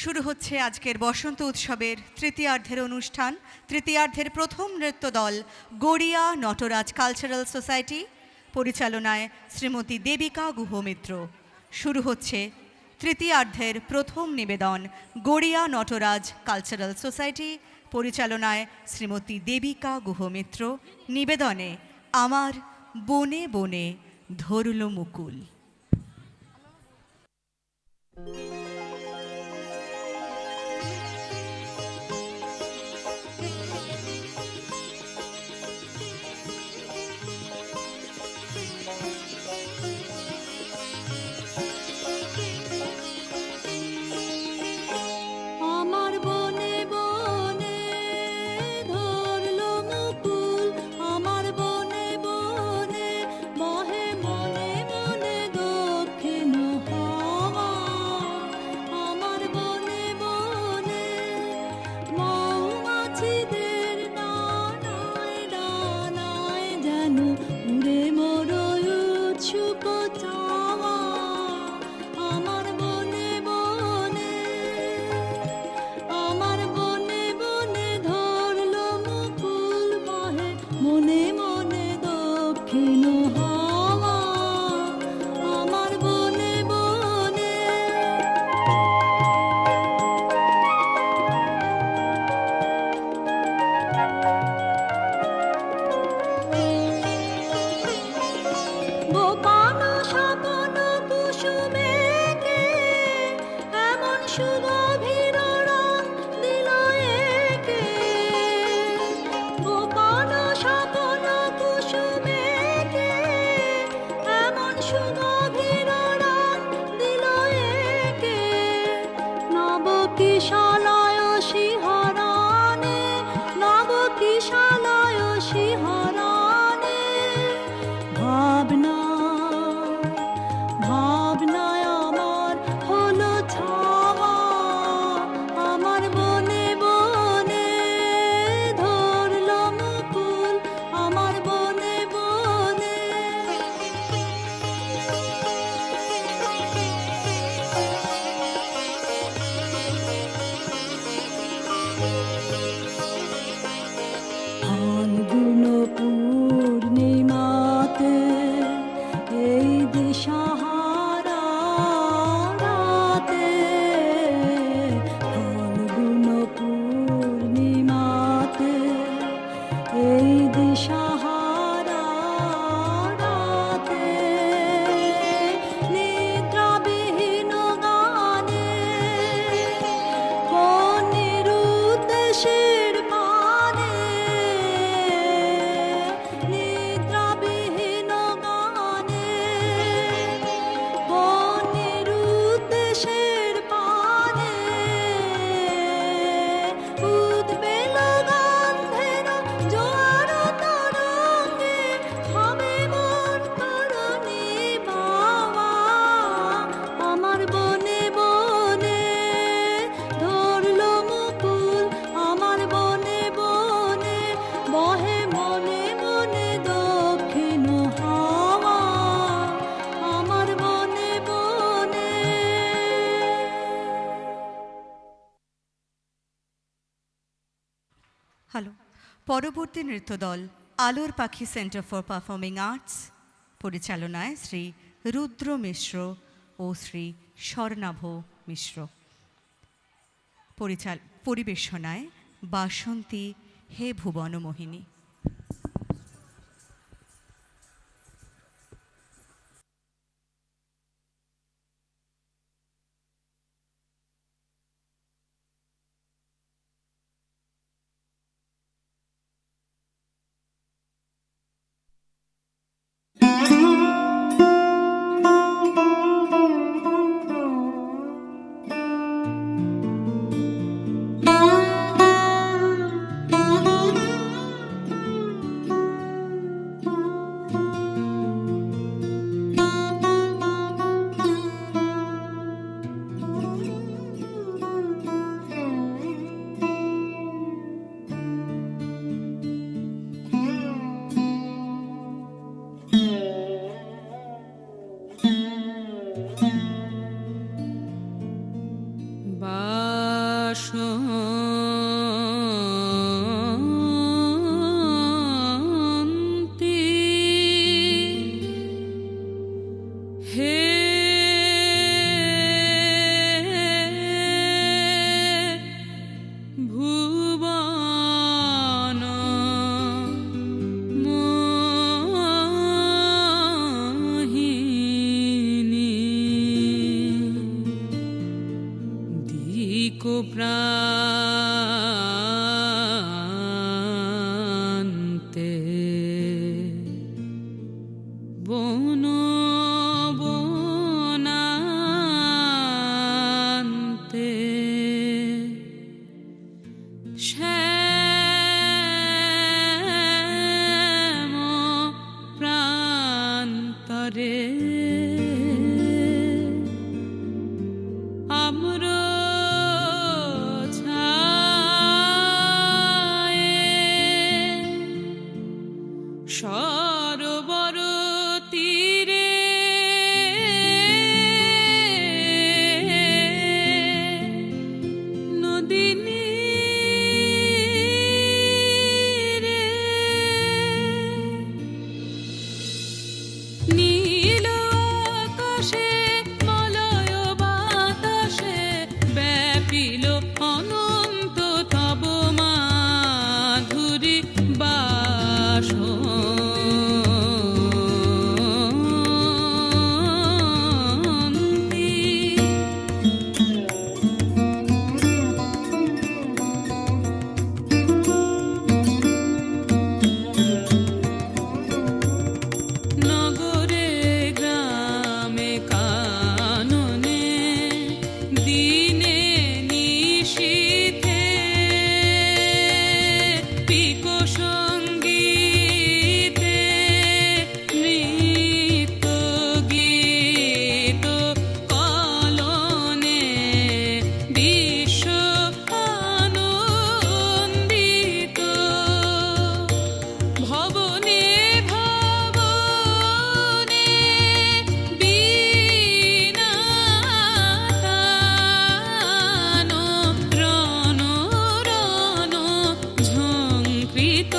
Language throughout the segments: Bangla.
শুরু হচ্ছে আজকের বসন্ত উৎসবের তৃতীয়ার্ধের অনুষ্ঠান। তৃতীয়ার্ধের প্রথম নৃত্য দল গড়িয়া নটরাজ কালচারাল সোসাইটি, পরিচালনায় শ্রীমতী দেবিকা গুহমিত্র। শুরু হচ্ছে তৃতীয়ার্ধের প্রথম নিবেদন গড়িয়া নটরাজ কালচারাল সোসাইটি, পরিচালনায় শ্রীমতী দেবিকা গুহমিত্র। নিবেদনে আমার বনে বনে ধরল মুকুল। হ্যালো। পরবর্তী নৃত্য দল আলোর পাখি সেন্টার ফর পারফর্মিং আর্টস, পরিচালনায় শ্রী রুদ্র মিশ্র ও শ্রী স্বর্ণাভ মিশ্র। পরিবেশনায় বাসন্তী হে ভুবনমোহিনী। বা প্রান্তে বন বনান্তে শ্যাম প্রান্তরে আম্র সরোবর তীরে নদী নীরে নীল আকাশে মলয় বাতাসে ব্যাপিল অনন্ত তব মাধুরী বাসন। নগরে গ্রামে কাননে দিনে নিশীথে পিকো সঙ্গীতে নৃত্য গীত কলনে বিশ্ব আনন্দিত ভবনে ভবনে বীণা তান রণ রণ ঝঙ্কৃত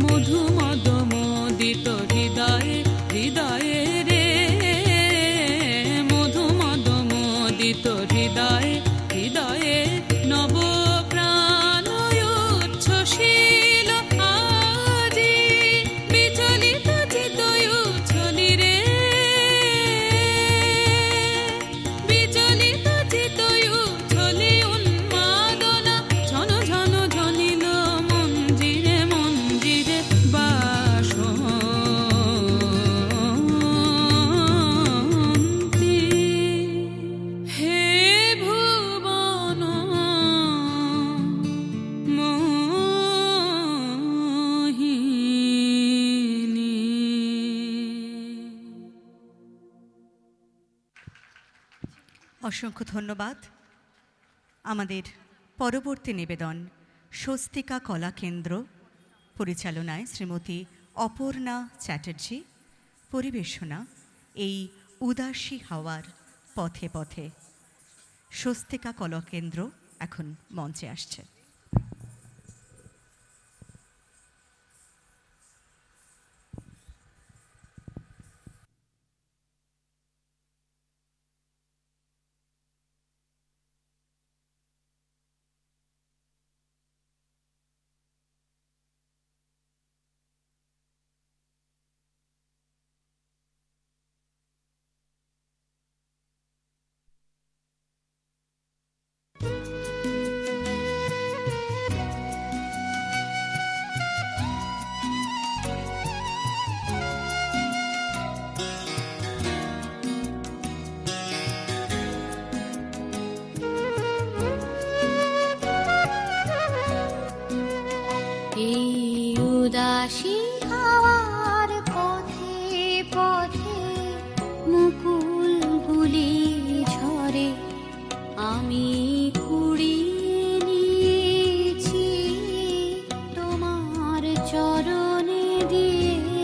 মধু মদ মোদিত হৃদয়ে হৃদয়ে রে মধু মদ মোদিত হৃদয়ে হৃদয়ে নব প্রাণ উচ্ছ্বসিল আজি বিচলিত চিত উচ্ছলি রে বিচলিত চিত উচ্ছলি উন্মাদনা ঝন ঝন ঝনিল মঞ্জিরে মঞ্জিরে বাসন্তী। হে ভুবন মোহিনী। অসংখ্য ধন্যবাদ। আমাদের পরবর্তী নিবেদন স্বস্তিকা কলা কেন্দ্র, পরিচালনায় শ্রীমতী অপর্ণা চ্যাটার্জি, পরিবেশনা এই উদাসী হাওয়ার পথে পথে। স্বস্তিকা কলা কেন্দ্র এখন মঞ্চে আসছে। উদাসী হাওয়ার পথে পথে মুকুল গুলি ঝরে আমি কুড়িয়ে নিয়েছি তোমার চরণে দিয়ে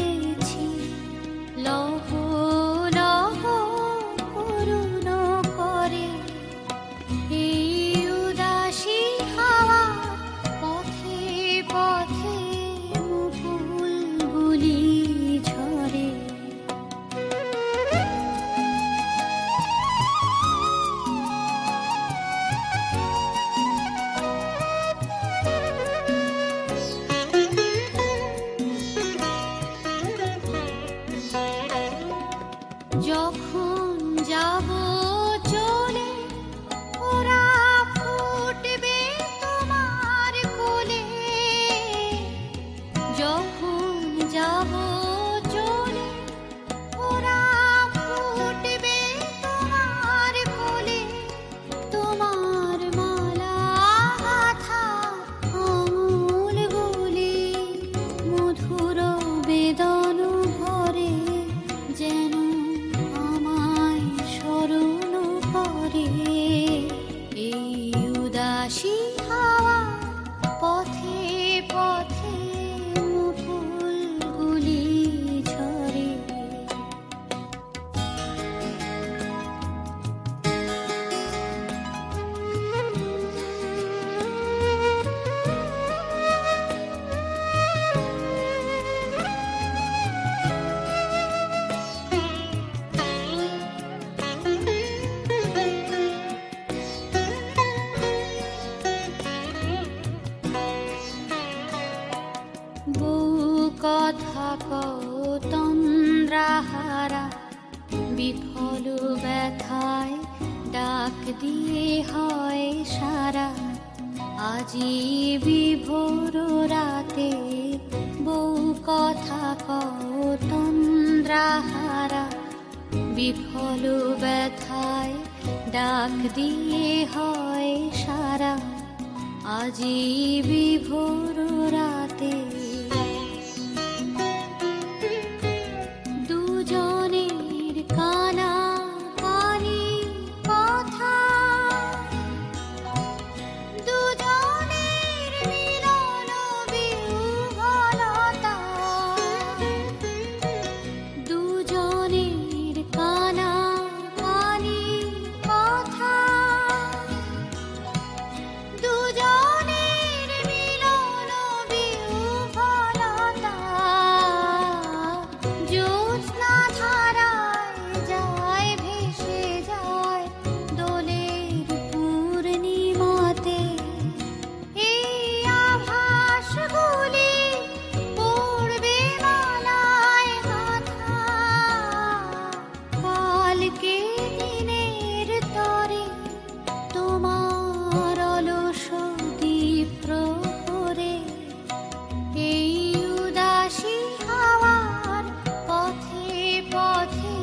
বউ কথা কও তন্দ্রাহারা, বিফল ব্যথায় ডাক দিয়ে হয় সারা। আজি বিভোর রাতে বউ কথা কও তন্দ্রাহারা, বিফল ব্যথায় ডাক দিয়ে হয় সারা। আজি বিভোর রাতে দুজনের কানা কানি কথা, দুজনের মিলন বিহ্বলতা, দুজনের কানা কানি কথা, দুজনের মিলন বিহ্বলতা। জ্যোৎস্না ধারায় যায় ভেসে যায় দোলের পূর্ণিমাতে, এই আভাসগুলি পড়বে মালায় গাঁথা। কালকে দিনের তরে তোমার অলস দ্বীপ প্রহরে, এই উদাসী হাওয়ার পথে পথে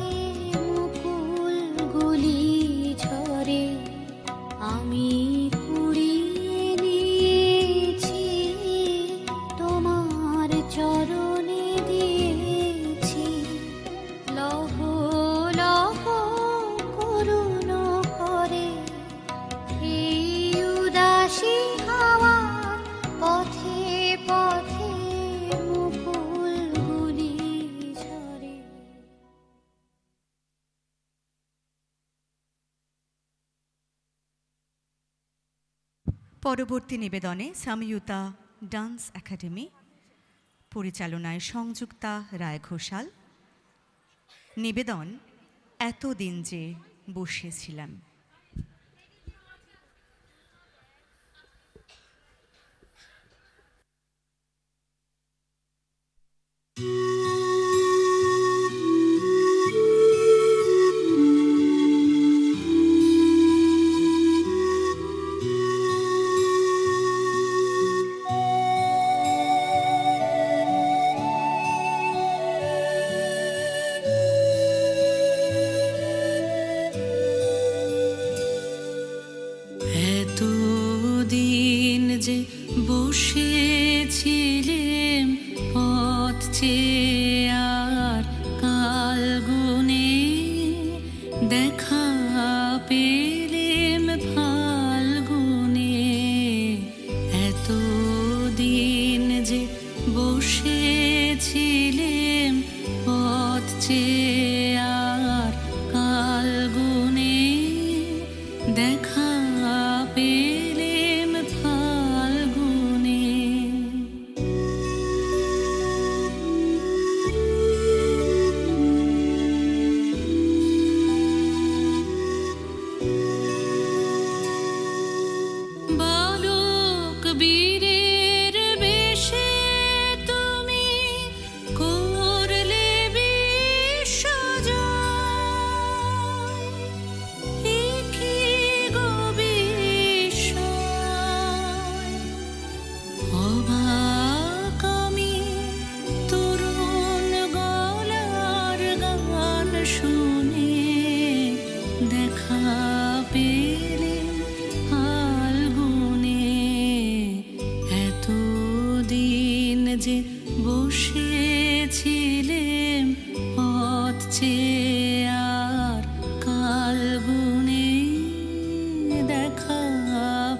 মুকুলগুলি ঝরে। আমি কুড়িয়ে নিয়েছি তোমার চরণে দিয়েছি, লহ লহ করুণ করে। এই উদাসী হাওয়া পথে পথে মুকুলগুলি ঝরে। পরবর্তী নিবেদনে সময়ুতা ডান্স একাডেমি, পরিচালনায় সংযুক্তা রায় ঘোষাল। নিবেদন এতদিন যে বসেছিলাম। এতদিন যে বসেছিলেম পথ চেয়ে আর কাল গুনে, দেখা পেলেম ফাল্গুনে। এতদিন যে বসেছিলেম পথ চেয়ে আর কাল গুনে, দেখা পেলেম ফাল্গুনে। বালক বীরের বেশে তুমি করলে বিশ্বজয়, এ কি গো বিস্ময়! অবাক আমি তরুণ গলার গান শুনে, দেখা পেলেম ফাল্গুনে। এতদিন যে বসেছিলেম পথ চেয়ে আর কাল গুনে, দেখা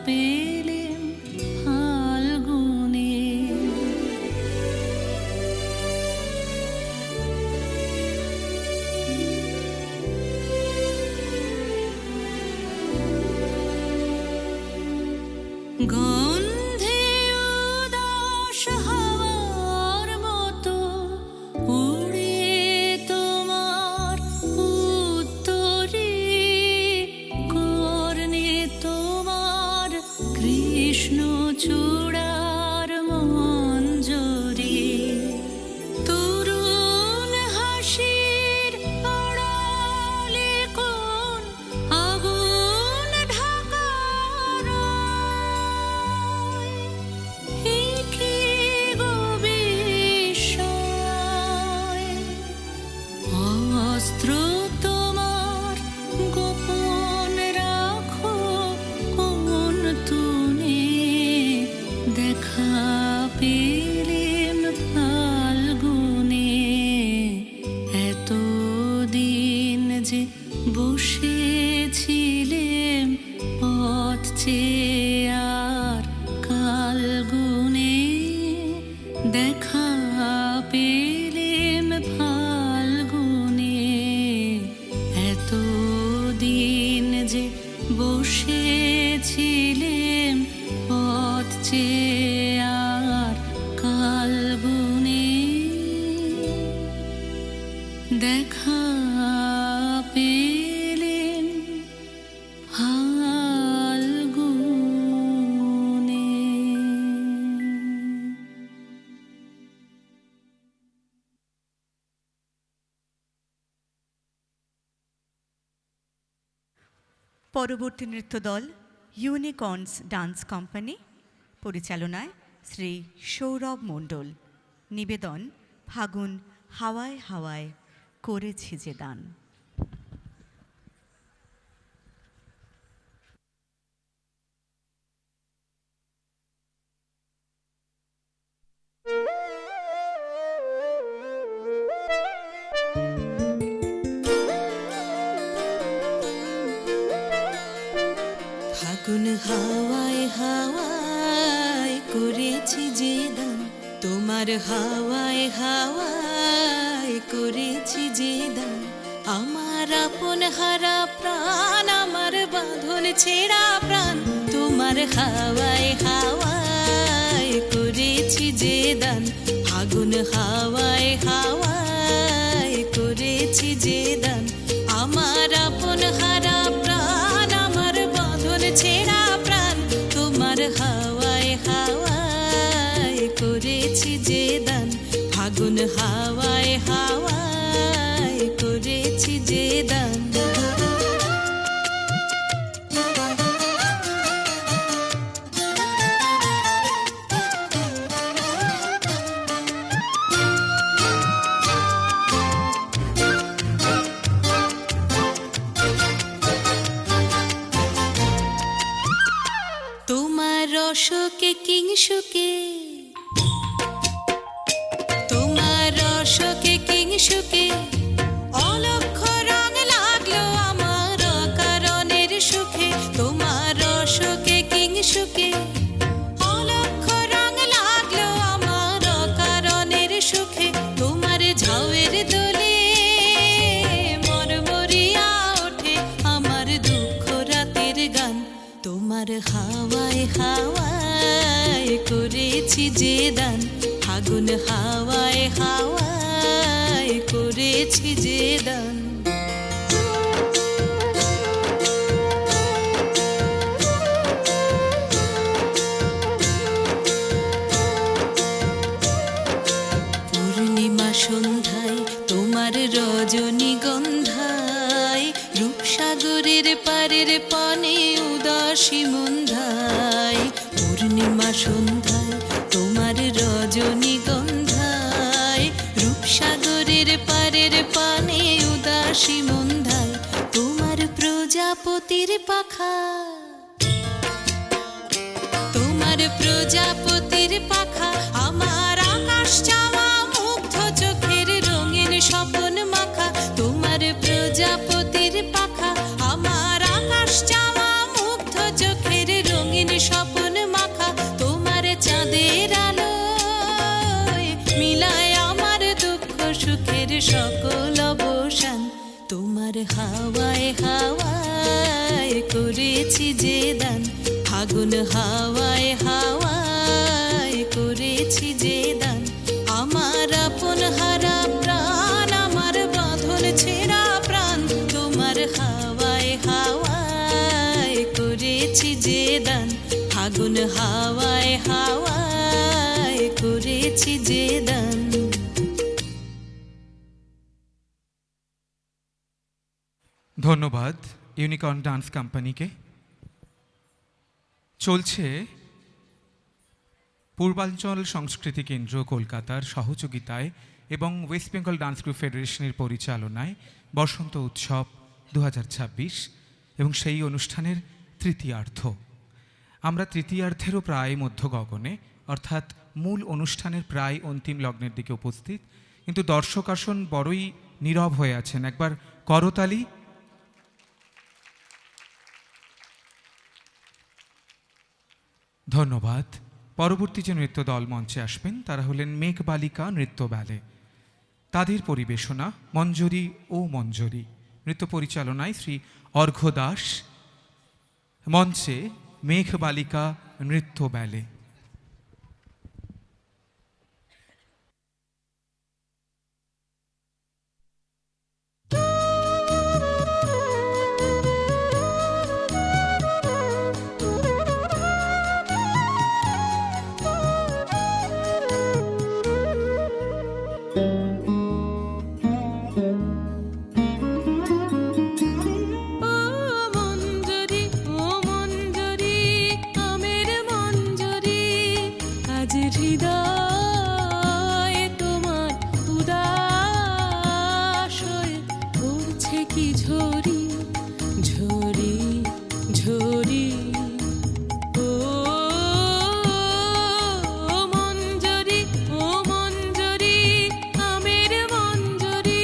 পেলেম ফাল্গুনে। গন্ধে উদাস হাওয়ার মতো উড়ে তোমার উত্তরে, কর্ণে তোমার কৃষ্ণচূড়ার মঞ্জরি। দেখা পেলেম ফাল্গুনে, এতদিন যে বসেছিলেম পথ চেয়ে আর কাল গুনে, দেখা পেলেম ফাল্গুনে। পরবর্তী নৃত্যদল ইউনিকর্নস ডান্স কোম্পানি, পরিচালনায় শ্রী সৌরভ মণ্ডল। নিবেদন ফাগুন হাওয়ায় হাওয়ায় করেছি যে দান। ফাগুন হাওয়ায় হাওয়ায় করেছি যে দান, তোমার হাওয়ায় হাওয়ায় করেছি যে দান। আমার আপন হারা প্রাণ, আমার বাঁধন ছেঁড়া প্রাণ, তোমার হাওয়ায় হাওয়ায় করেছি যে দান। ফাগুন হাওয়ায় হাওয়ায় করেছি যে দান। আমার আপন হারা প্রাণ, আমার বাঁধন ছেঁড়া প্রাণ, তোমার হাওয়ায় হাওয়ায় করেছি যে দান। ফাগুন হাওয়ায় হাওয়ায় করেছি যে দান। তোমার রসকে কিংসুকে, তোমার রসকে কিংসুকে, অলক্ষ রং লাগলো আমার অকারণের সুখে। তোমার রসকে কিংসুকে, অলক্ষ রং লাগলো আমার অকারণের সুখে। তোমার ঝাউয়ের দোলে মরমরিয়া ওঠে আমার দুঃখ রাতের গান। তোমার হাওয়ায় হাওয়ায় করেছি যে দান। ফাগুন হাওয়ায় হাওয়ায় করেছি যে দান। পূর্ণিমা সন্ধ্যায় তোমার রজনীগন্ধায়, রূপসাগরের পারের পানে উদাসী মন্ধায়। পূর্ণিমা সন্ধ্যায় তোমার রজনীগন্ধায়, রূপসাগরের পারের পানে উদাসী মন্ধায়। তোমার প্রজাপতির পাখা, তোমার প্রজাপতির পাখা, আমার আকাশ চাওয়া মুগ্ধ চোখের রঙিন স্বপন মাখা। তোমার প্রজাপতির পাখা, আমার আকাশ চাওয়া মুগ্ধ চোখের রঙিন স্বপন মাখা। তোমার চাঁদের আলোয় মিলায় আমার দুঃখ সুখের সকল অবসান। তোমার হাওয়ায় হাওয়ায় করেছি যে দান। ফাগুন হাওয়ায় হাওয়ায় করেছি যে দান। আমার আপন হারা প্রাণ, আমার বাঁধন ছেঁড়া প্রাণ, তোমার হাওয়ায় হাওয়ায় করেছি যে দান। ফাগুন হাওয়ায় হাওয়ায় করেছি যে দান। ধন্যবাদ ইউনিকর্ন ডান্স কোম্পানিকে। চলছে পূর্বাঞ্চল সংস্কৃতি কেন্দ্র কলকাতার সহযোগিতায় এবং ওয়েস্ট বেঙ্গল ডান্স গ্রুপ ফেডারেশনের পরিচালনায় বসন্ত উৎসব 2026 এবং সেই অনুষ্ঠানের তৃতীয়ার্ধ। আমরা তৃতীয়ার্ধেরও প্রায় মধ্য গগনে, অর্থাৎ মূল অনুষ্ঠানের প্রায় অন্তিম লগ্নের দিকে উপস্থিত, কিন্তু দর্শক আসন বড়ই নীরব হয়ে আছেন। একবার করতালি। ধন্যবাদ। পরবর্তী যে নৃত্য দল মঞ্চে আসবেন তারা হলেন মেঘবালিকা নৃত্য ব্যালে। তাদের পরিবেশনা মঞ্জরি ও মঞ্জরি। নৃত্য পরিচালনায় শ্রী অর্ঘ্য দাস। মঞ্চে মেঘবালিকা নৃত্য ব্যালে। ও মঞ্জরি ও মঞ্জরি আমের মঞ্জরি আজ হৃদয়ে তোমার উদাস হয়ে পড়ছে কি ঝরি ঝরি ঝরি ও মঞ্জরি ও মঞ্জরি আমের মঞ্জরি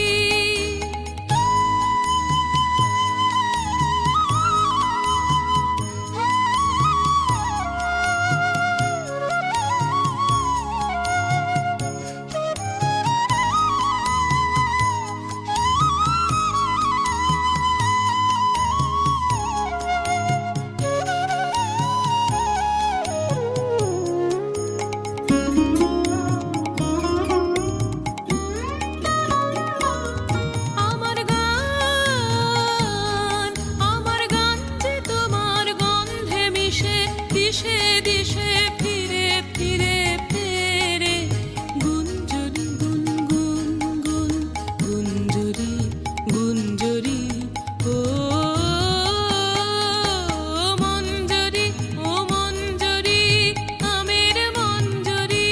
আমার গান যে তোমার গন্ধে মিশে দিশে দিশে ফিরে ফিরে ফেরে গুঞ্জরি গুনগুন গুন গুঞ্জরি গুঞ্জরি ও মঞ্জরি ও মঞ্জরি আমের মঞ্জরি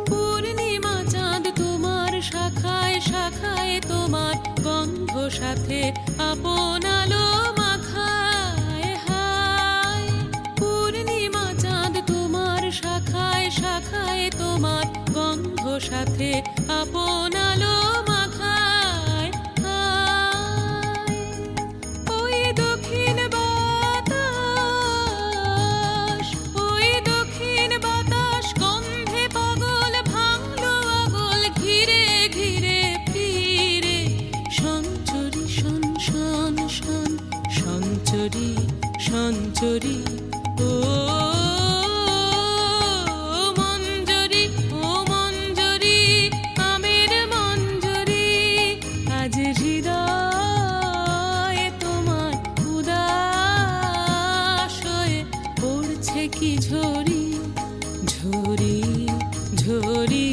পূর্ণিমা চাঁদ তোমার শাখায় শাখায় তোমার গন্ধ সাথে আপন আলো মাখায় হায় পূর্ণিমা চাঁদ তোমার শাখায় শাখায় তোমার গন্ধ সাথে আপন আলো মাখায় হায় ওই দক্ষিণ বাতাস ওই দক্ষিণ বাতাস গন্ধে পাগল ভাঙলো আগল ঘিরে ঘিরে ফিরে সঞ্চরি শন শন শন সঞ্চরি সঞ্চরি ও মঞ্জরি ও মঞ্জরি আমের মঞ্জরি আজ হৃদয়ে তোমার উদাস হয়ে পড়ছে কি ঝরি ঝরি ঝরি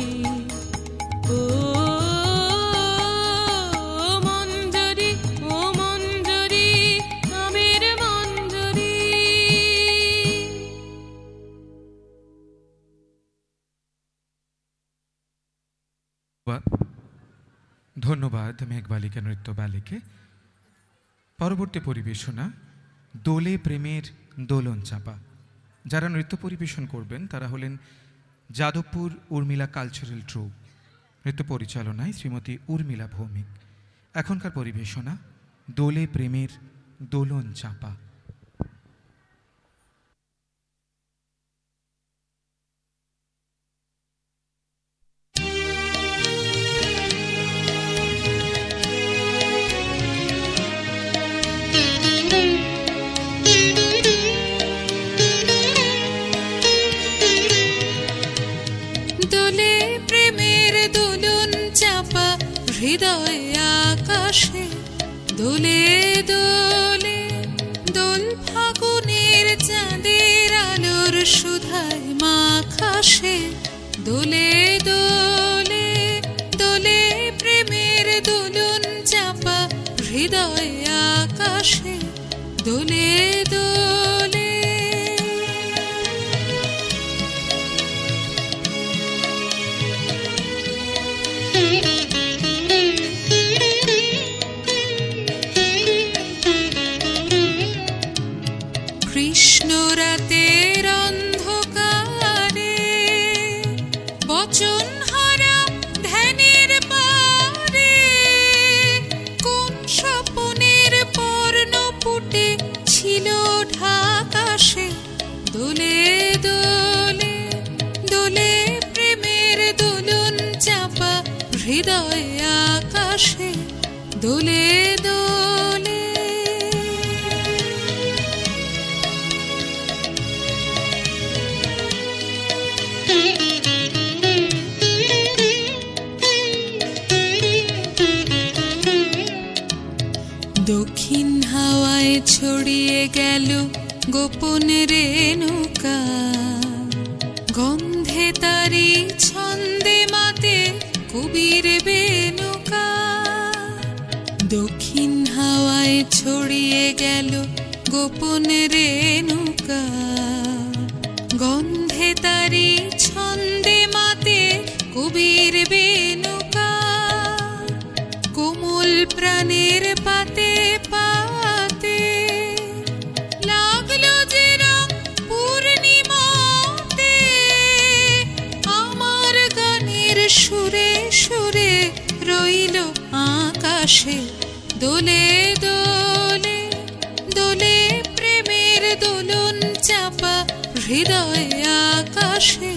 ও মঞ্জরি ও মঞ্জরি আমের মঞ্জরি ধন্যবাদ মেঘবালিকা নৃত্য ব্যালেকে। পরবর্তী পরিবেশনা দোলে প্রেমের দোলন চাপা। যারা নৃত্য পরিবেশন করবেন তারা হলেন যাদবপুর উর্মিলা কালচারাল ট্রুপ। নৃত্য পরিচালনায় শ্রীমতী উর্মিলা ভৌমিক। এখনকার পরিবেশনা দোলে প্রেমের দোলন চাপা। দোলে প্রেমের দোলন চাপা হৃদয় আকাশে দোলে দোলে দোল ফাগুনের চাঁদের আলোর সুধায় মাখাসে দোলে দোলে দোলে প্রেমের দোলন চাপা হৃদয় আকাশে দোলে দোলে দোলে দোলে দোলে প্রেমের দোলন চাপা হৃদয় আকাশে দোলে দোলে। দক্ষিণ হাওয়ায় ছড়িয়ে গেল গোপন রেণুকা, গন্ধে তারি ছন্দে মাতে কবির বেনুকা। দক্ষিণ হাওয়ায় ছড়িয়ে গেল গোপন রেণুকা, গন্ধে তারি ছন্দে মাতে কবির বেনুকা। কোমল প্রাণের পাতে পাতে লাগলো যে রং পূর্ণিমাতে, আমার গানের সুরে সুরে রইল আকাশে দোলে দোলে দোলে প্রেমের দোলন চাপা হৃদয় আকাশে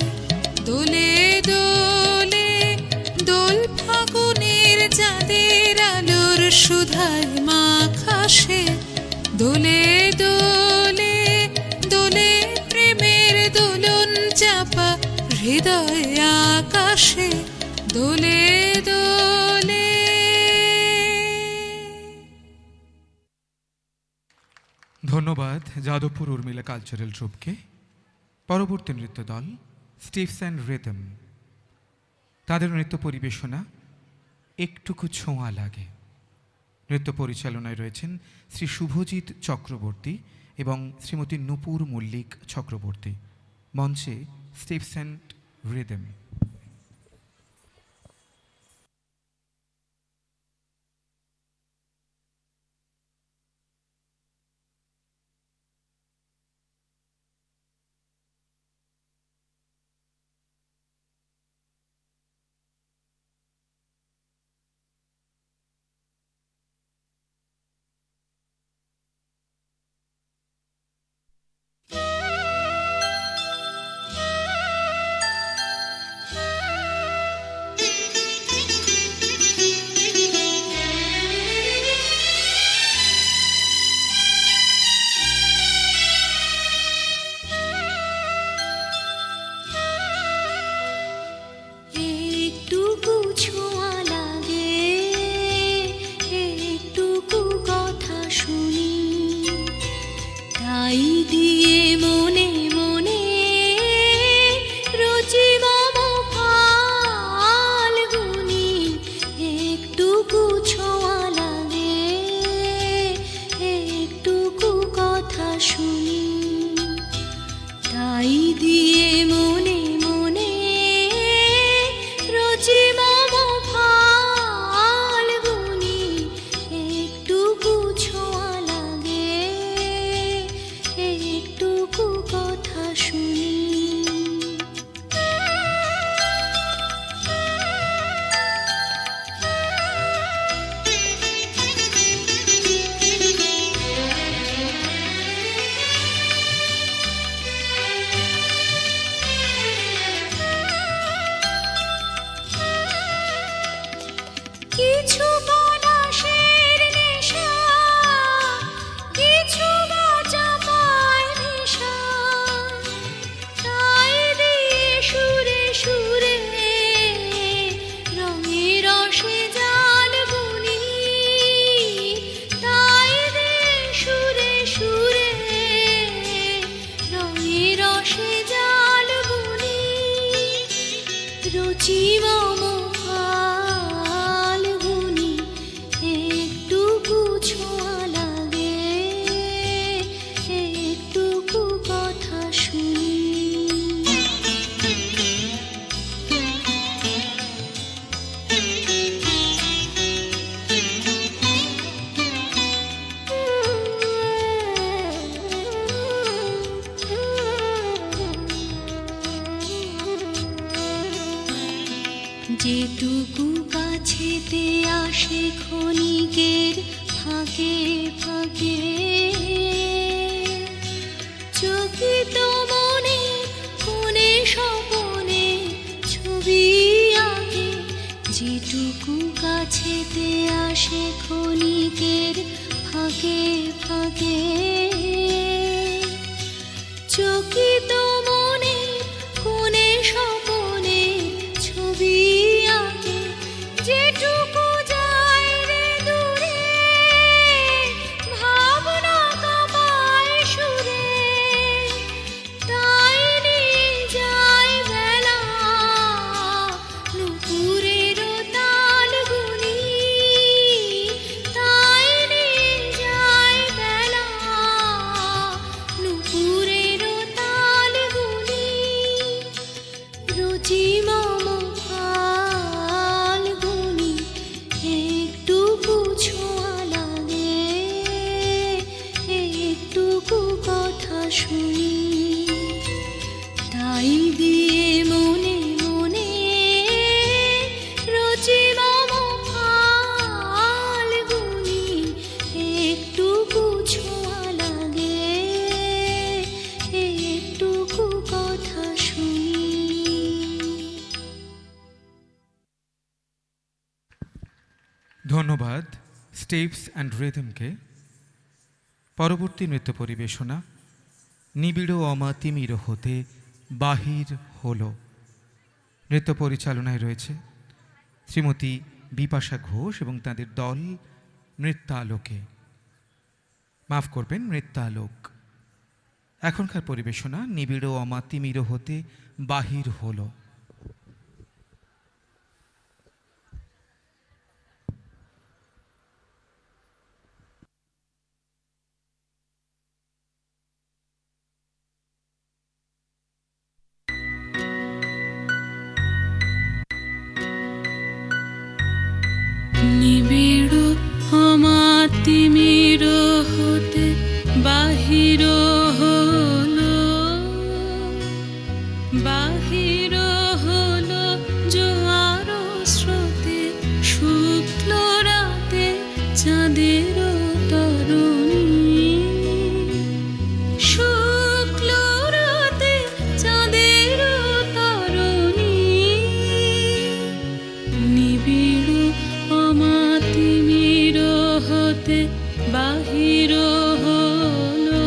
দোলে দোলে। দোল ফাগুনের চাঁদের আলোর সুধায় মাখাসে দোলে দোলে দোলে প্রেমের দোলন চাপা হৃদয় আকাশে দোলে দোলে। ধন্যবাদ যাদবপুর উর্মিলা কালচারাল ট্রুপকে। পরবর্তী নৃত্য দল স্টিভস অ্যান্ড রিদম, তাদের নৃত্য পরিবেশনা একটুকু ছোঁয়া লাগে। নৃত্য পরিচালনায় রয়েছেন শ্রী শুভজিৎ চক্রবর্তী এবং শ্রীমতী নূপুর মল্লিক চক্রবর্তী। মঞ্চে স্টিভস অ্যান্ড রিদম। যেটুকু কাছেতে আসে ক্ষণিকের ফাঁকে ফাঁকে চকিত মন যেটুকু কাছেতে আসে ক্ষণিকের ফাঁকে ফাঁকে, চকিত মনে কোণে স্বপনে ছবি আঁকে, যেটুকু যায় রে দূরে ভাবনা কাঁপায় সুরে, তাই নিয়ে যায় বেলা নুপুরের তাল গুনি, তাই নিয়ে যায় বেলা নুপুরের তাল গুনি, রুচি মম ফাল্গুনি একটুকু ছোঁয়া লাগে, একটুকু কথা শুনি, তাই দিয়ে মনে মনে রুচি মম ফাল্গুনি একটুকু ছোঁয়া লাগে, একটুকু কথা শুনি। ধন্যবাদ স্টেপস অ্যান্ড রিদমকে। পরবর্তী নৃত্য পরিবেশনা নিবিড় অমাতিমির হতে বাহির হলো। নৃত্য পরিচালনায় রয়েছে শ্রীমতী বিপাশা ঘোষ এবং তাদের দল নৃত্যালোকে, মাফ করবেন নৃত্যালোক। এখনকার পরিবেশনা নিবিড় অমাতিমির হতে বাহির হলো। নিবিড় অমাতিমির হতে বাহির হলো, বাহির হলো জোয়ার স্রোতে, শুক্ল রাতে চাঁদের তরুণী, শুক্ল রাতে চাঁদের তরুণী, নিবিড় অমাতিমির হতে বাহির হলো।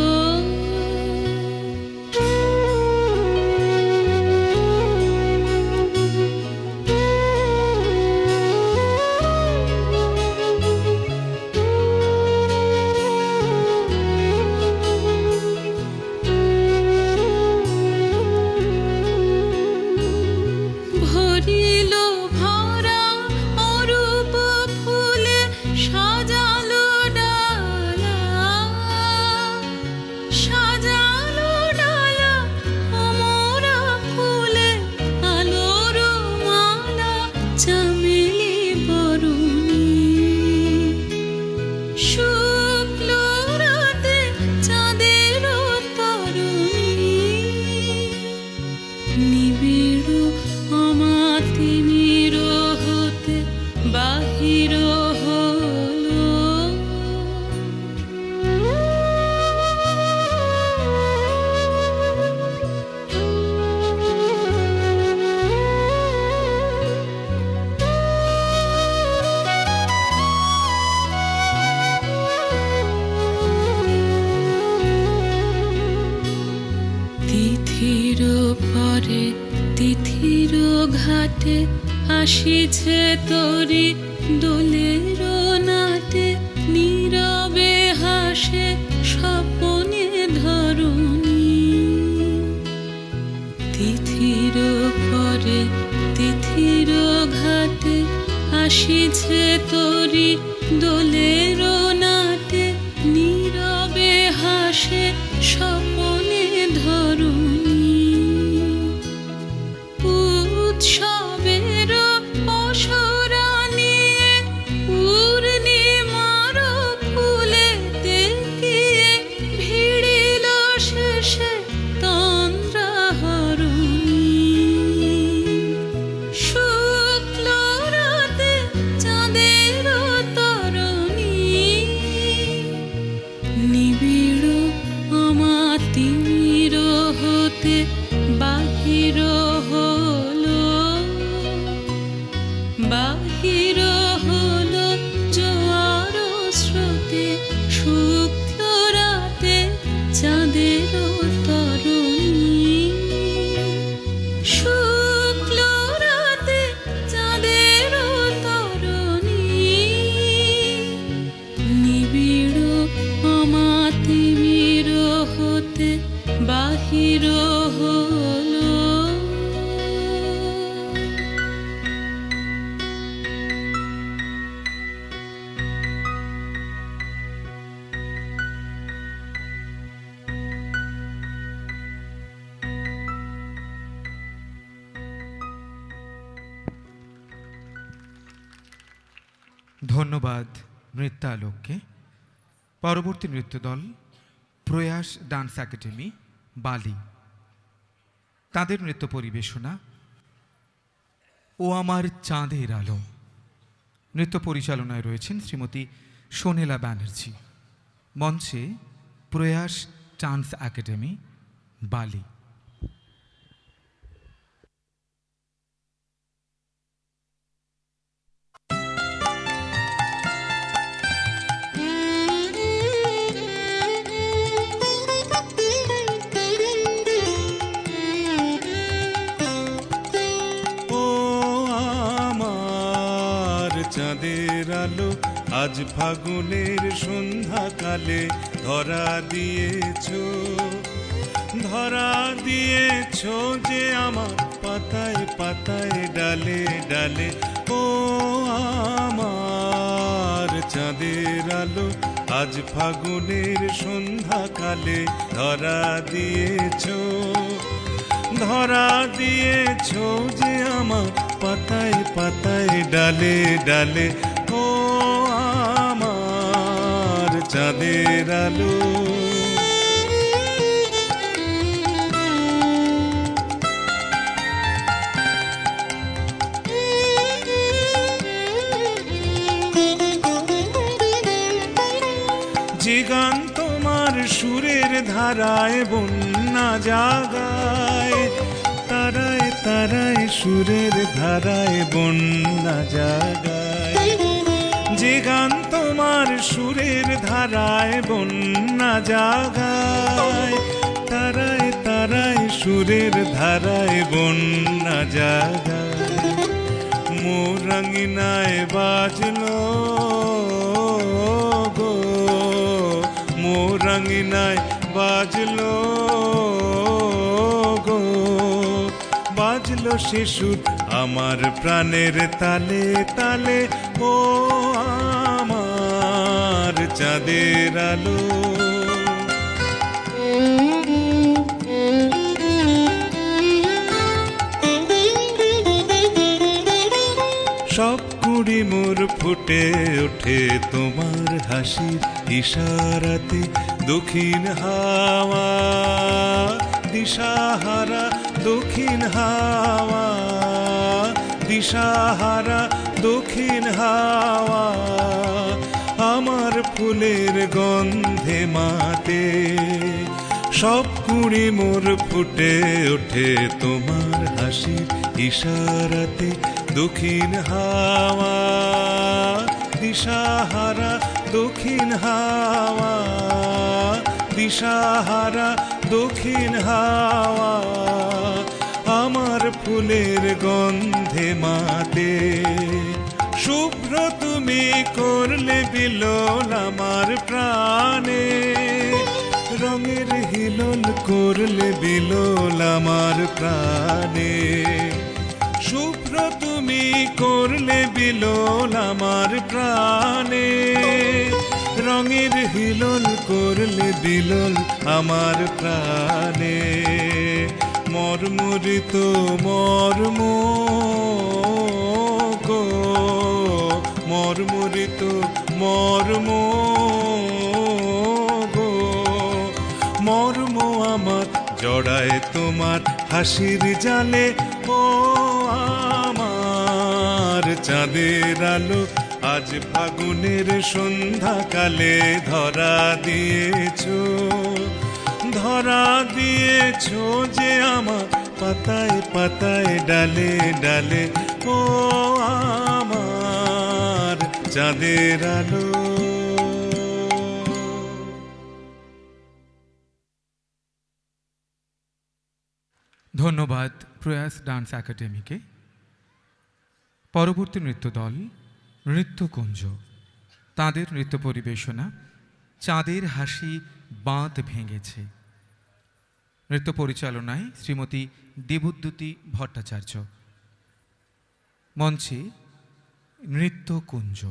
ভরিল ভরা অরূপ ফুলে সাজালো ডালা, সাজালো ডালা অমরা ফুলে আলোর মালা, চামেলি বরুণী, শুক্ল রাতে চাঁদের তরুণী, নিবিড় অমাতিমির হতে বাহির হলো। তিথির পরে তিথির ঘাটে আসিছে তরি দোলের নাটে, নীরবে হাসে স্বপনে ধরণী, তিথির পরে তিথির ঘাটে আসিছে তরি দোলের নাটে, নীরবে হাসে স্বপনে ধরণী, উৎসবের পসরা নিয়ে পূর্ণিমার ফুলেতে গিয়ে ভিড়িল শেষে তন্দ্রাহরণী, শুক্ল রাতে চাঁদের তরণী, নিবিড় অমাতিমির হতে বাহির হলো, বাহির হতে বাহির হলো। ধন্যবাদ নৃত্যালোককে। পরবর্তী নৃত্যদল প্রয়াস ডান্স একাডেমি, বালি। তাদের নৃত্য পরিবেশনা ও আমার চাঁদের আলো। নৃত্য পরিচালনায় রয়েছেন শ্রীমতী সোনেলা ব্যানার্জি। মঞ্চে প্রয়াস ডান্স একাডেমি, বালি। ও আমার চাঁদের আলো, আজ ফাগুনের সন্ধ্যাকালে ধরা দিয়েছ যে আমার পাতায় পাতায় ডালে ডালে। ও আমার চাঁদের আলো, আজ ফাগুনের সন্ধ্যাকালে ধরা দিয়েছ যে আমার পাতায় পাতায় ডালে ডালে। ও আমার চাঁদের আলো। যে গান তোমার সুরের ধারায় বন্যা জাগায়, তারায় তারায় সুরের ধারায় বন্যা জাগায়। যে গান তোমার সুরের ধারায় বন্যা জাগায়, তারায় তারায় সুরের ধারায় বন্যা জাগায়। মোর রঙিনায় বাজলো গো, মোর রঙিনায় বাজলো গো, বাজলো সে সুর আমার প্রাণের তালে তালে। ও আমার চাঁদের আলো। সব কুড়ি মোর ফুটে ওঠে তোমার হাসির ইশারাতে। দক্ষিণ হাওয়া দিশাহারা, দক্ষিণ হাওয়া দিশাহারা, দক্ষিণ হাওয়া আমার ফুলের গন্ধে মাতে। সব কুড়ি মোর ফুটে ওঠে তোমার হাসির ইশারাতে। দক্ষিণ হাওয়া দিশাহারা, দক্ষিণ হাওয়া দিশাহারা, দক্ষিণ হাওয়া আমার ফুলের গন্ধে মাতে। শুভ্র তুমি করলে বিলোল আমার প্রাণে, রঙের হিলোল করলে বিলোল আমার প্রাণে। শুভ্র তুমি করলে বিলোল আমার প্রাণে, রঙের হিলোল করলে বিলোল আমার প্রাণে। মর্মরিত মর্ম গো, মর্মরিত মর্ম গো, মর্ম আমার জড়ায় তোমার হাসির জালে। ও আমার চাঁদের আলো, আজ ফাগুনের সন্ধ্যাকালে ধরা দিয়েছ যে আমার পাতায় পাতায় ডালে ডালে। ও আমার চাঁদের আলো। ধন্যবাদ প্রয়াস ডান্স একাডেমিকে। পরবর্তী নৃত্যদল নৃত্যকুঞ্জ। তাদের নৃত্য পরিবেশনা চাঁদের হাসি বাঁধ ভেঙেছে। নৃত্য পরিচালনায় শ্রীমতী দেবুদ্যুতি ভট্টাচার্য। মঞ্চে নৃত্যকুঞ্জ।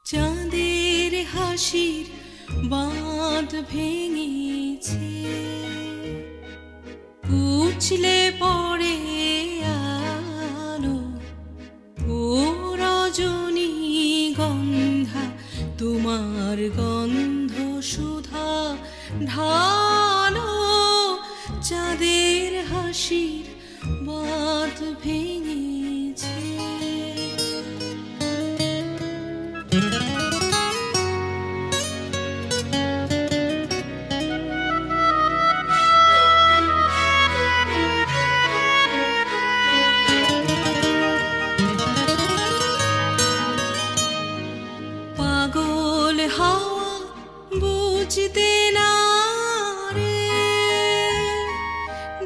চাঁদের হাসির বাঁধ ভেঙেছে, কুচলে পড়ে আলো, ও রজনী গন্ধা তোমার গন্ধ সুধা ঢালো। চাঁদের হাসির বাঁধ ভেঙেছে। পাগল হাওয়া বুঝতে না রে,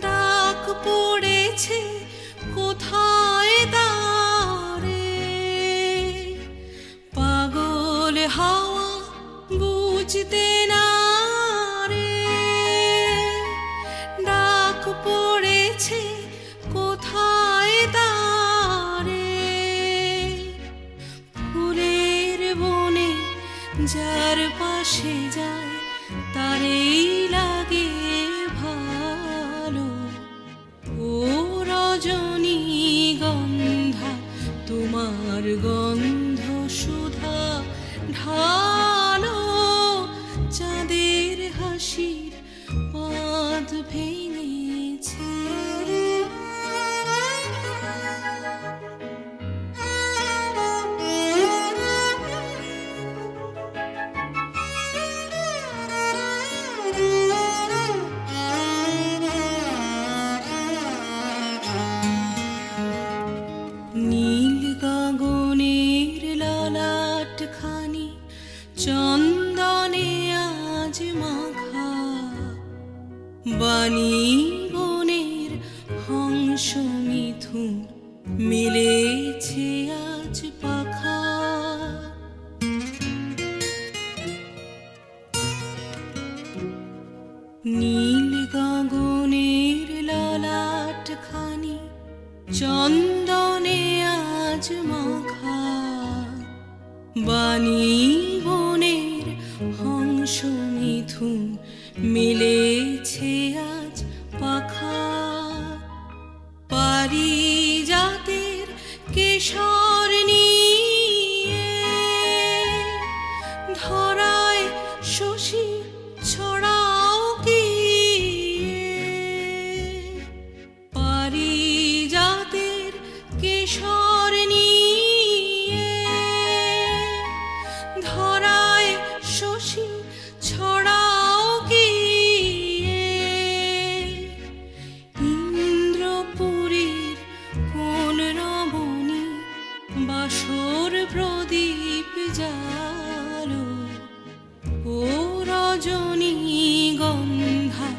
ডাক পড়েছে কোথায় তারে। পাগল হাওয়া বুঝতে না রে, ডাক পড়েছে কোথায় তারে। ফুলের বনে যার পাশে যায় তারেই লাগে ভালো, ও রজনী গন্ধা তোমার গন্ধ সুধা ঢালো। চাঁদের হাসির বাঁধ ভেঙেছে। নীল গগনের ললাট খানি চন্দনে আজ মাখা, বাণী বনের হংস মিথুন মিলেছে আজ পাখা। নীল গগনের ললাট খানি চন্দনে আজ মাখা, বাণী বনের হংস মিথুন মিলেছে আজ পাখা। পারিজাতের কেশর নিয়ে ধরায় শশী ছড়াও কি। পারিজাতের কেশর নিয়ে ধরায় শশী ছড়াও কি। ইন্দ্রপুরীর কোন রমণী বাসর প্রদীপ জালো, ও রজনী গন্ধা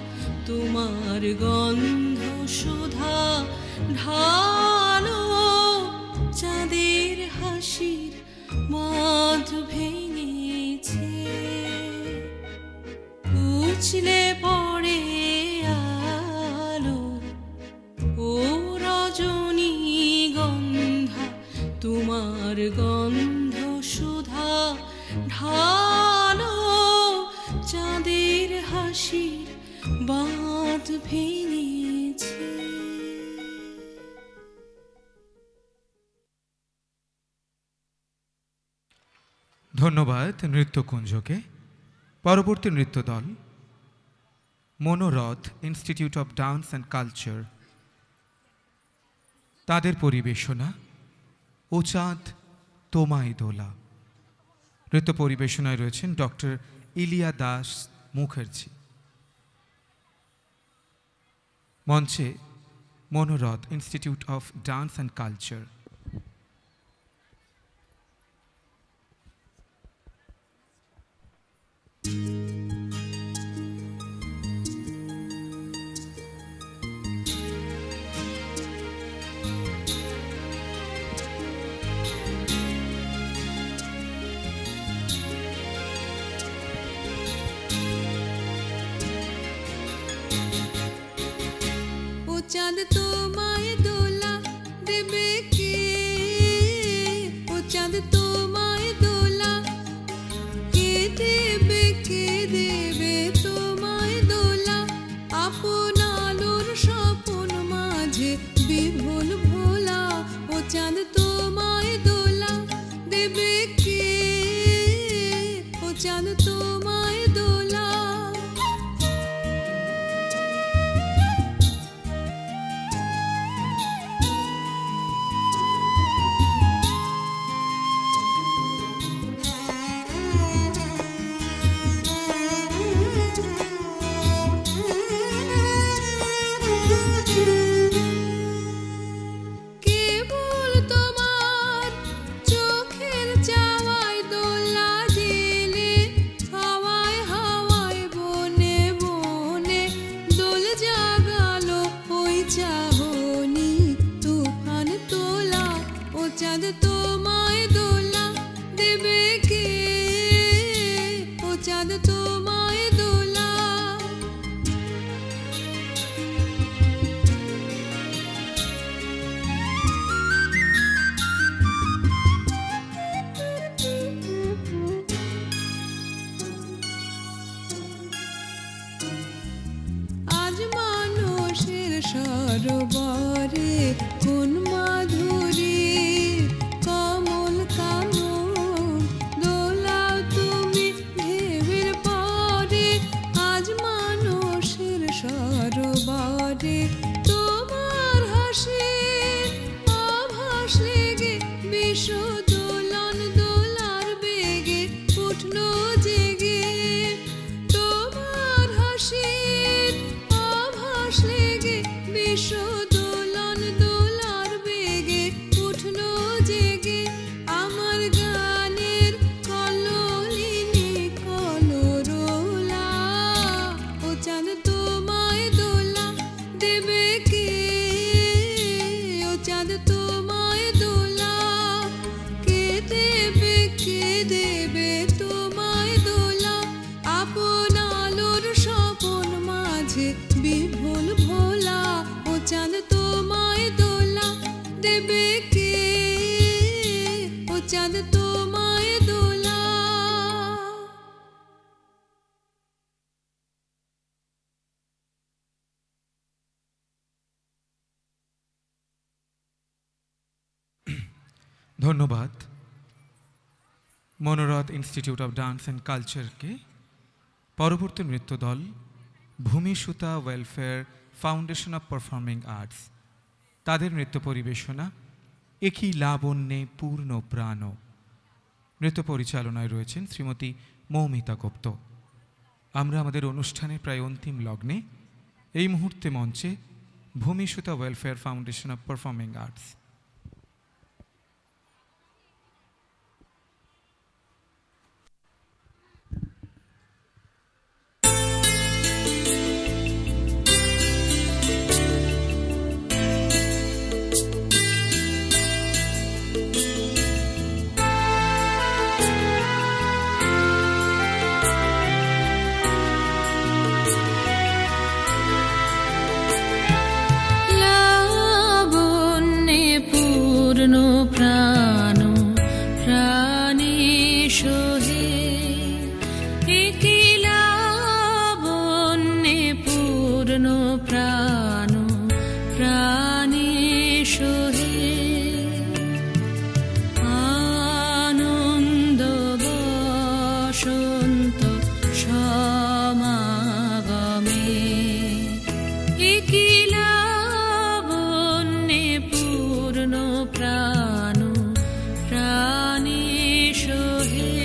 তোমার গন্ধ সুধা ঢালো। চাঁদের হাসির বাঁধ ভেঙেছে, কুচলে পড়ে আলো, ও রজনী গন্ধা তোমার গন্ধ সুধা ঢালো। চাঁদের হাসির বাঁধ ভেঙেছে। ধন্যবাদ নৃত্যকুঞ্জকে। পরবর্তী নৃত্য দল Manorath institute of dance and culture, তাদের পরিবেশনা ও চাঁদ তোমায় দোলা। নৃত্য পরিবেশনায় রয়েছেন ডক্টর ইলিয়া দাস মুখার্জি। মঞ্চে Manorath institute of dance and culture. ও চাঁদ তোমায় দোলা দেবে কে, ও চাঁদ তোমায় দোলা কে দেবে, কে দেবে তোমায় দোলা, আপন আলোর স্বপন মাঝে বিভোল ভোলা। ও চাঁদ তোমায় দোলা দেবে কে, ও চাঁদ তোমায় দোলা। কেবল তোমার চোখের চাওয়ায় দোলা জেলে, হাওয়ায় হাওয়ায় বনে বনে দোল জাগালো ওই চাহনি তুফান তোলা। ও চাঁদ তোমায় দোলা দেবে কে, ও চাঁদ তোমায় দোলা। আজ মানুষের সরোবরে কোন মাধুরী কমল কানন দোলাও তুমি ঢেউয়ের পরে। আজ মানুষের সরোবরে তোমার হাসি আভাস লেগে বিশ্ব দোলন দোলার বেগে উঠলো জেগে। তোমার হাসির আভাস লেগে বিশ্ব দোলন দোলার বেগে উঠলো জেগে। আমার গানের কললিনী কলরোলা, ও চাঁদ তোমায় দোলা দেবে কে, ও চাঁদ তোমায় দোলা কে দেবে, কে দেবে তোমায় দোলা, আপন আলোর স্বপন মাঝে বিভোল ভোলা। ও চাঁদ তোমায় দোলা দেবে কে, ও চাঁদ তোমায় দোলা। ধন্যবাদ Manorath institute of dance and কালচারকে। পরবর্তী নৃত্য দল Bhumisuta welfare foundation of performing arts, তাদের নৃত্য পরিবেশনা একই লাবণ্যে পূর্ণ প্রাণ। নৃত্য পরিচালনায় রয়েছেন শ্রীমতী মৌমিতা গুপ্ত। আমরা আমাদের অনুষ্ঠানের প্রায় অন্তিম লগ্নে। এই মুহূর্তে মঞ্চে Bhumisuta welfare foundation of performing arts. লাবণ্যে পূর্ণ প্রাণ প্রাণে সোহে, একই লাবণ্যে পূর্ণ প্রাণ প্রাণে সোহে। আনন্দ বসন্ত সমাগমে, একই লাবণ্যে পূর্ণ প্রাণ প্রাণে সোহে।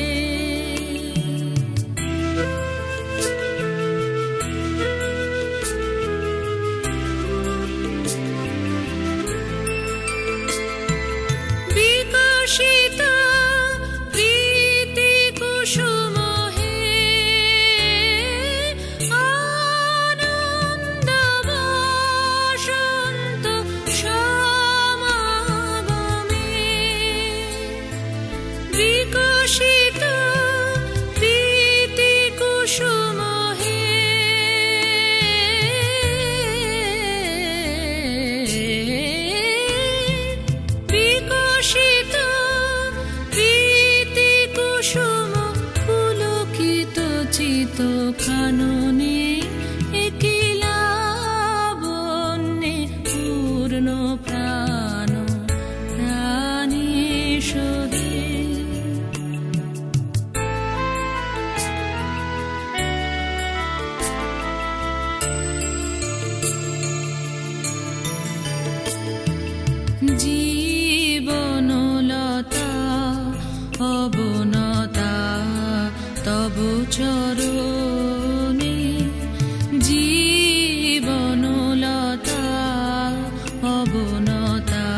জীবনলতা অবনতা তব চরণে, জীবনলতা অবনতা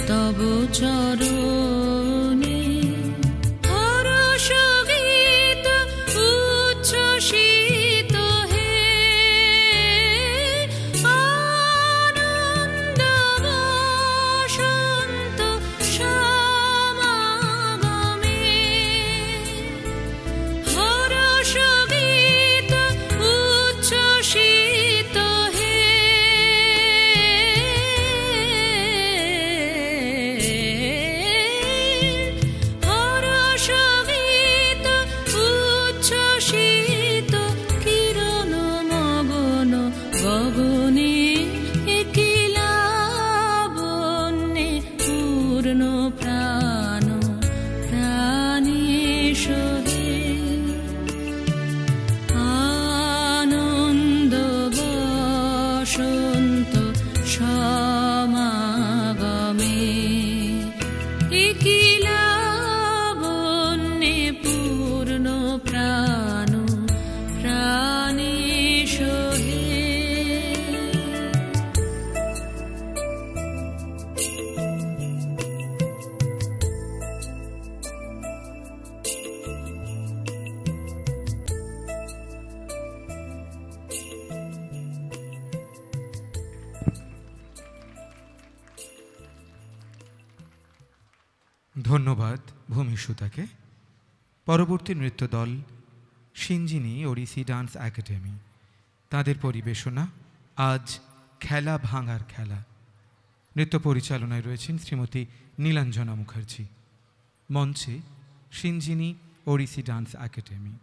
তব চরণে, হরষ গীত উচ্ছ্বসিত হে, আনন্দ বসন্ত সমাগমে, হরষ গীত উচ্ছ্বসিত হে, হরষ গীত উচ্ছ্বসিত কিরণ মগন গগনে, একিলাবন্যে পূর্ণ প্রাণ প্রাণেশ হে, আনন্দ বসন্ত সমাগমে, একিলাবন্যে পূর্ণ প্রাণ প্রাণেশ হে। ধন্যবাদ ভূমিসুতাকে। পরবর্তী নৃত্যদল সিঞ্জিনী ওড়িশি ডান্স একাডেমি, তাদের পরিবেশনা আজ খেলা ভাঙার খেলা। নৃত্য পরিচালনায় রয়েছেন শ্রীমতী নীলাঞ্জনা মুখার্জি। মঞ্চে সিঞ্জিনী ওড়িশি ডান্স একাডেমি।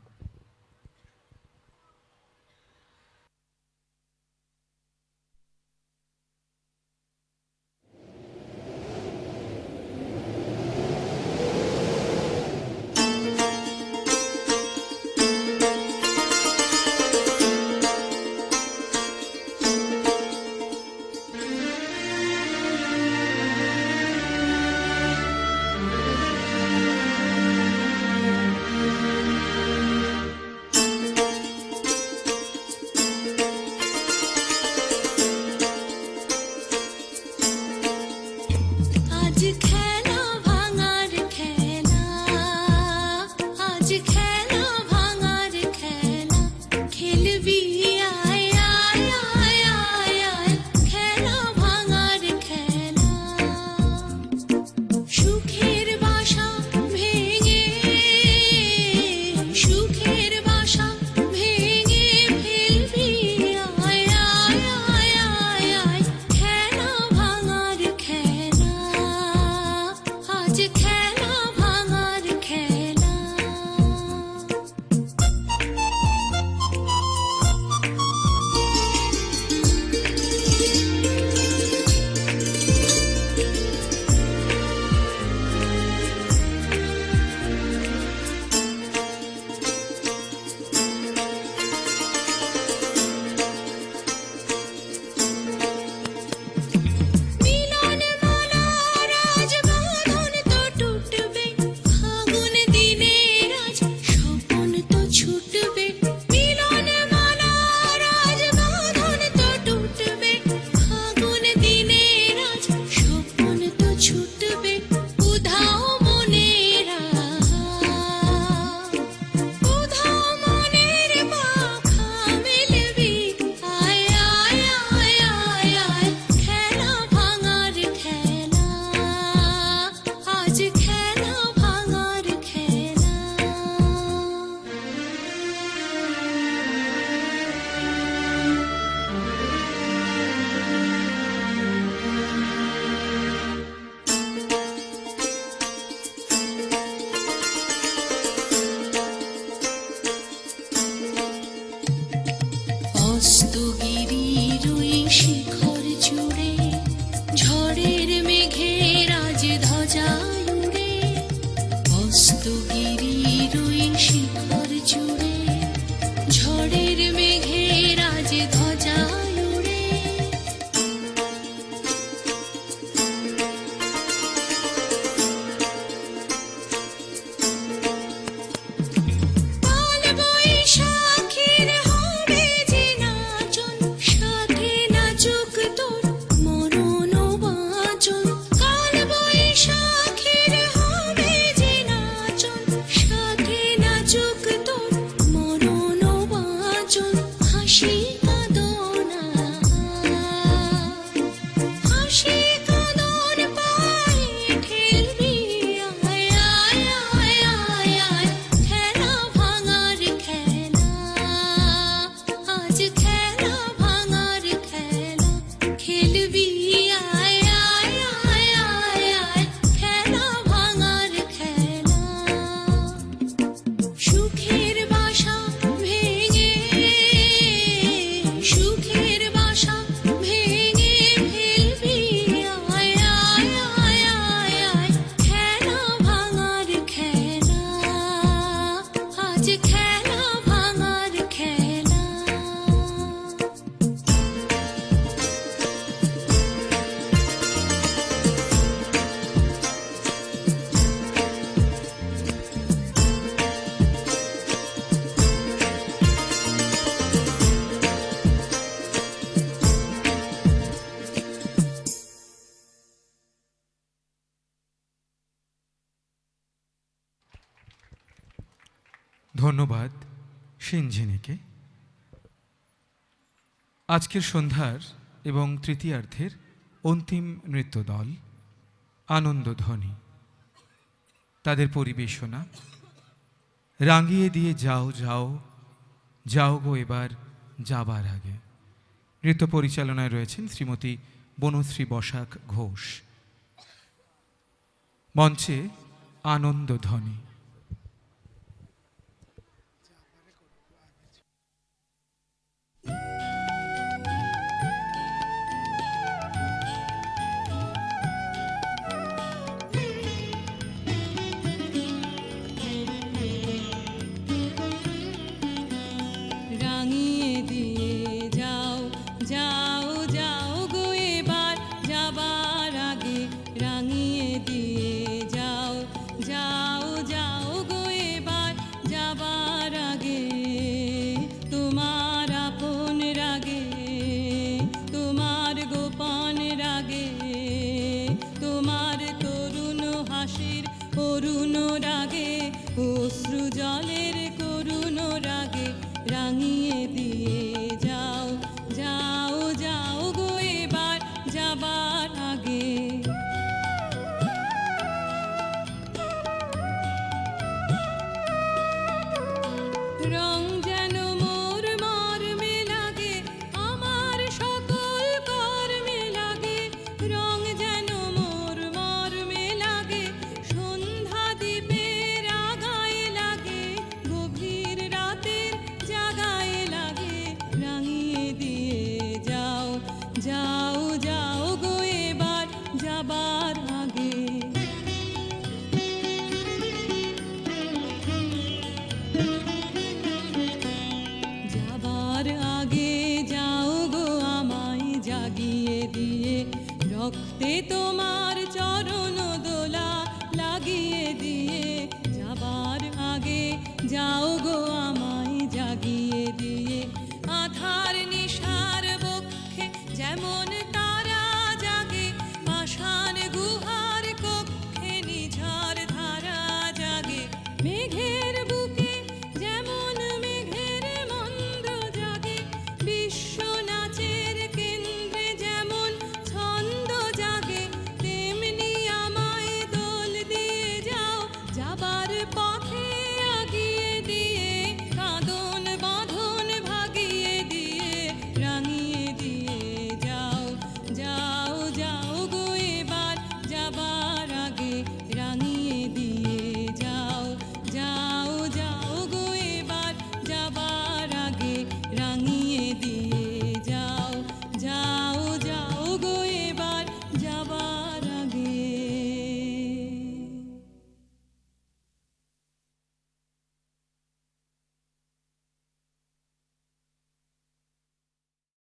আজ খেলা ভাঙার খেলা, আজ খেলা ভাঙার খেলা, খেলবি আয় আয় আয় আয় আয়, খেলা ভাঙার খেলা, সুখের বাসা ভেঙে, সুখের বাসা ভেঙে ফেলবি আয় আয় আয় আয় আয়, খেলা ভাঙার খেলা, আজ খেলা ভাঙার খেলা। মিলন মালা রাজ বাঁধন তো টুটবে, ফাগুন দিনের আজ স্বপন তো ছুটবে, মিলন মালা রাজ বাঁধন তো টুটবে, ফাগুন দিনের আজ স্বপন তো ছুটবে, উধাও মনের উধাও মনের পাখা মেলবি আয় আয় আয় আয় আয়, খেলা ভাঙার খেলা, আজ খেলা ভাঙার খেলা। অস্তগিরির ওই শিখর জুড়ে, ঝড়ের মেঘের আজ ধ্বজা উড়ে, অস্তগিরির ওই শিখর জুড়ে, ঝড়ের মেঘের আজ ধন্যবাদ সিনঝিনিকে। আজকের সন্ধ্যার এবং তৃতীয়ার্ধের অন্তিম নৃত্যদল আনন্দধ্বনি, তাদের পরিবেশনা রাঙিয়ে দিয়ে যাও যাও যাও গো এবার যাবার আগে। নৃত্য পরিচালনায় রয়েছেন শ্রীমতী বনশ্রী বসাক ঘোষ। মঞ্চে আনন্দধ্বনি। রাঙিয়ে দিয়ে যাও যাও যাও গো এবার যাবার আগে, রাঙিয়ে দিয়ে যাও যাও যাও গো এবার যাবার আগে। তোমার আপন রাগে, তোমার গোপন রাগে, তোমার তরুণ হাসির অরুণ রাগে, অশ্রু জলের করুণ রাগে, রাঙিয়ে দিয়ে যাও যাও যাও গো এবার যাবার আগে। রং যেন মোর মর্মে লাগে, আমার সকল কর্মে লাগে, রং যেন মোর মর্মে লাগে, সন্ধ্যা দ্বীপের আগায় লাগে, গভীর রাতের জাগায় লাগে, রাঙিয়ে দিয়ে যাও যাও যাও গো এবার যাবার আগে। যাবার আগে যাও গো আমায় জাগিয়ে দিয়ে, রক্তে তোমার চরণ দোলা লাগিয়ে দিয়ে। যাবার আগে যাও গো